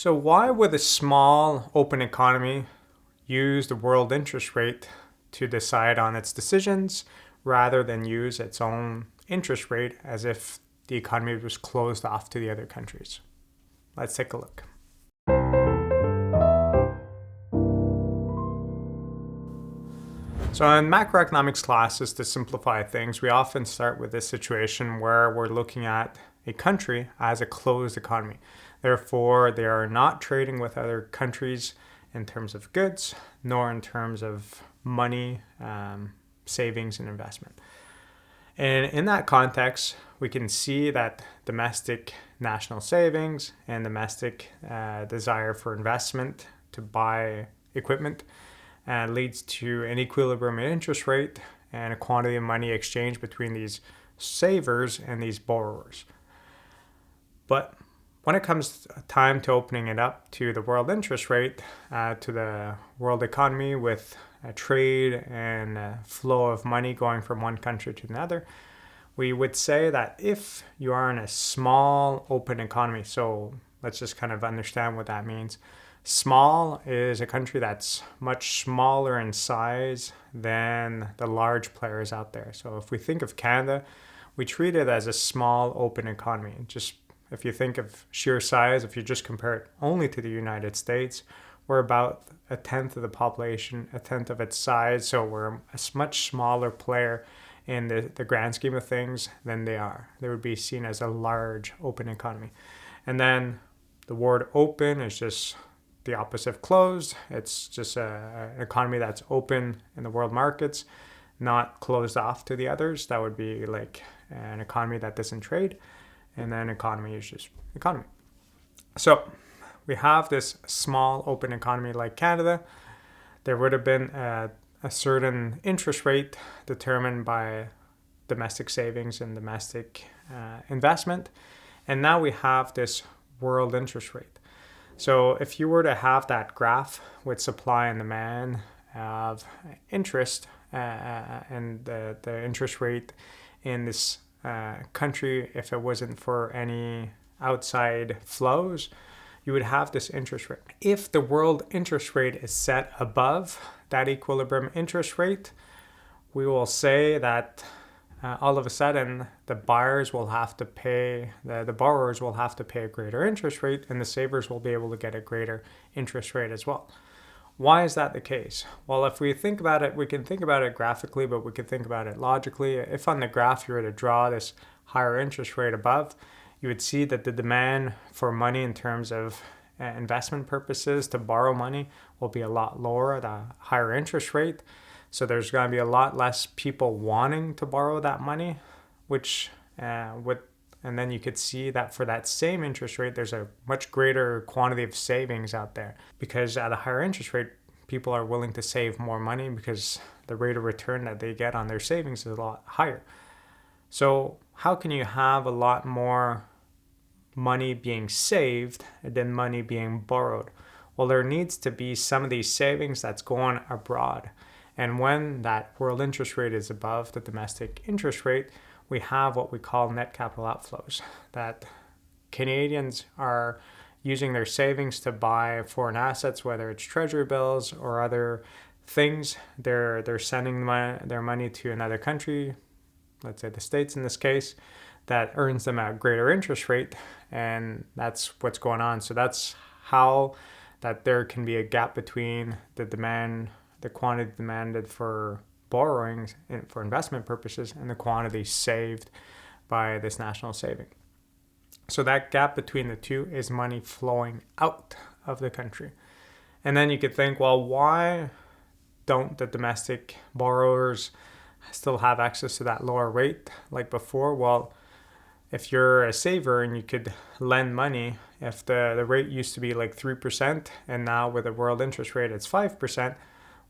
So why would a small open economy use the world interest rate to decide on its decisions rather than use its own interest rate as if the economy was closed off to the other countries? Let's take a look. So in macroeconomics classes, to simplify things, we often start with this situation where we're looking at a country as a closed economy. Therefore, they are not trading with other countries in terms of goods, nor in terms of money, savings, and investment. And in that context, we can see that domestic national savings and domestic desire for investment to buy equipment leads to an equilibrium in interest rate and a quantity of money exchange between these savers and these borrowers. But when it comes time to opening it up to the world interest rate, to the world economy with a trade and a flow of money going from one country to another, we would say that if you are in a small open economy, so let's just kind of understand what that means. Small is a country that's much smaller in size than the large players out there. So if we think of Canada, we treat it as a small open economy. Just if you think of sheer size, if you just compare it only to the United States, we're about a tenth of the population, a tenth of its size. So we're a much smaller player in the grand scheme of things than they are. They would be seen as a large open economy. And then the word open is just the opposite of closed. It's just an economy that's open in the world markets, not closed off to the others. That would be like an economy that doesn't trade. And then economy is just economy. So we have this small open economy like Canada. There would have been a certain interest rate determined by domestic savings and domestic investment. And now we have this world interest rate. So if you were to have that graph with supply and demand of interest and the interest rate in this country, if it wasn't for any outside flows, you would have this interest rate. If the world interest rate is set above that equilibrium interest rate, we will say that all of a sudden the buyers will have to pay, the borrowers will have to pay a greater interest rate, and the savers will be able to get a greater interest rate as well. Why is that the case? Well, if we think about it, we can think about it graphically, but we can think about it logically. If on the graph you were to draw this higher interest rate above, you would see that the demand for money in terms of investment purposes to borrow money will be a lot lower at a higher interest rate. So there's going to be a lot less people wanting to borrow that money, and then you could see that for that same interest rate, there's a much greater quantity of savings out there, because at a higher interest rate, people are willing to save more money because the rate of return that they get on their savings is a lot higher. So how can you have a lot more money being saved than money being borrowed? Well, there needs to be some of these savings that's going abroad. And when that world interest rate is above the domestic interest rate, we have what we call net capital outflows, that Canadians are using their savings to buy foreign assets, whether it's treasury bills or other things. They're sending their money to another country, let's say the States in this case, that earns them a greater interest rate, and that's what's going on. So that's how that there can be a gap between the demand, the quantity demanded for borrowing for investment purposes and the quantity saved by this national saving. So that gap between the two is money flowing out of the country. And then you could think, well, why don't the domestic borrowers still have access to that lower rate like before? Well, if you're a saver and you could lend money, if the rate used to be like 3% and now with a world interest rate it's 5%,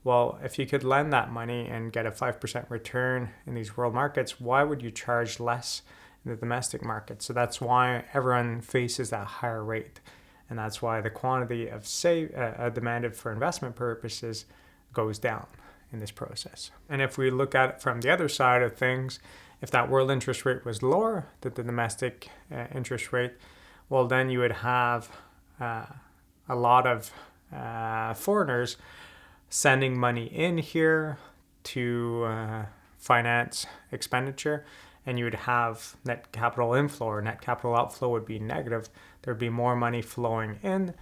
well, if you could lend that money and get a 5% return in these world markets, why would you charge less in the domestic market? So that's why everyone faces that higher rate. And that's why the quantity of demanded for investment purposes goes down in this process. And if we look at it from the other side of things, if that world interest rate was lower than the domestic interest rate, well, then you would have a lot of foreigners sending money in here to finance expenditure, and you would have net capital inflow or net capital outflow would be negative. There'd be more money flowing in,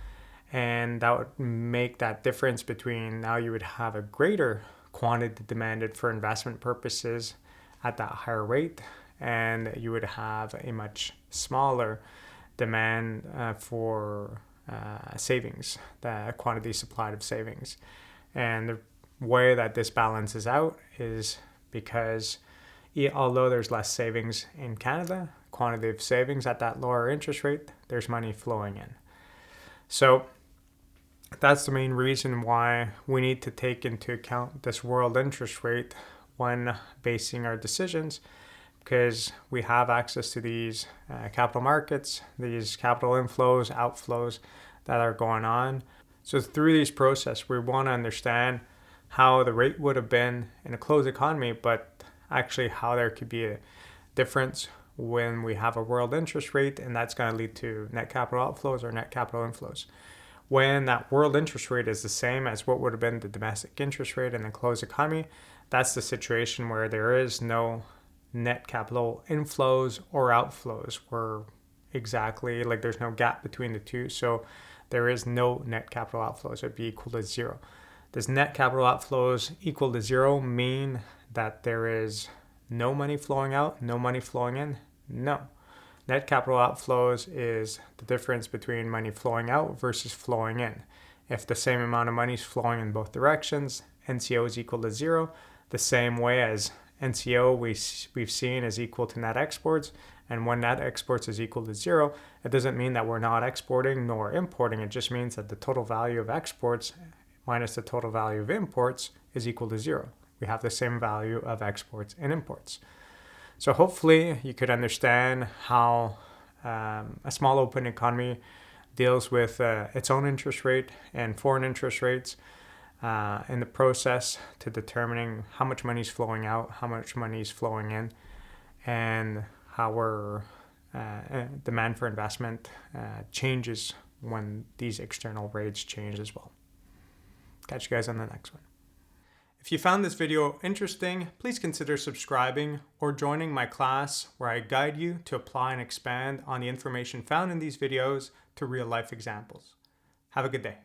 and that would make that difference between now you would have a greater quantity demanded for investment purposes at that higher rate, and you would have a much smaller demand for savings, the quantity supplied of savings. And the way that this balances out is because although there's less savings in Canada, quantity of savings at that lower interest rate, there's money flowing in. So that's the main reason why we need to take into account this world interest rate when basing our decisions, because we have access to these capital markets, these capital inflows, outflows that are going on. So through these processes, we want to understand how the rate would have been in a closed economy, but actually how there could be a difference when we have a world interest rate, and that's going to lead to net capital outflows or net capital inflows. When that world interest rate is the same as what would have been the domestic interest rate in the closed economy, that's the situation where there is no net capital inflows or outflows, where exactly like there's no gap between the two. So there is no net capital outflows. It would be equal to zero. Does net capital outflows equal to zero mean that there is no money flowing out, no money flowing in? No. Net capital outflows is the difference between money flowing out versus flowing in. If the same amount of money is flowing in both directions, NCO is equal to zero, the same way as NCO we've seen is equal to net exports. And when net exports is equal to zero, it doesn't mean that we're not exporting nor importing. It just means that the total value of exports minus the total value of imports is equal to zero. We have the same value of exports and imports. So hopefully you could understand how a small open economy deals with its own interest rate and foreign interest rates in the process to determining how much money is flowing out, how much money is flowing in, and how our demand for investment changes when these external rates change as well. Catch you guys on the next one. If you found this video interesting, please consider subscribing or joining my class where I guide you to apply and expand on the information found in these videos to real-life examples. Have a good day.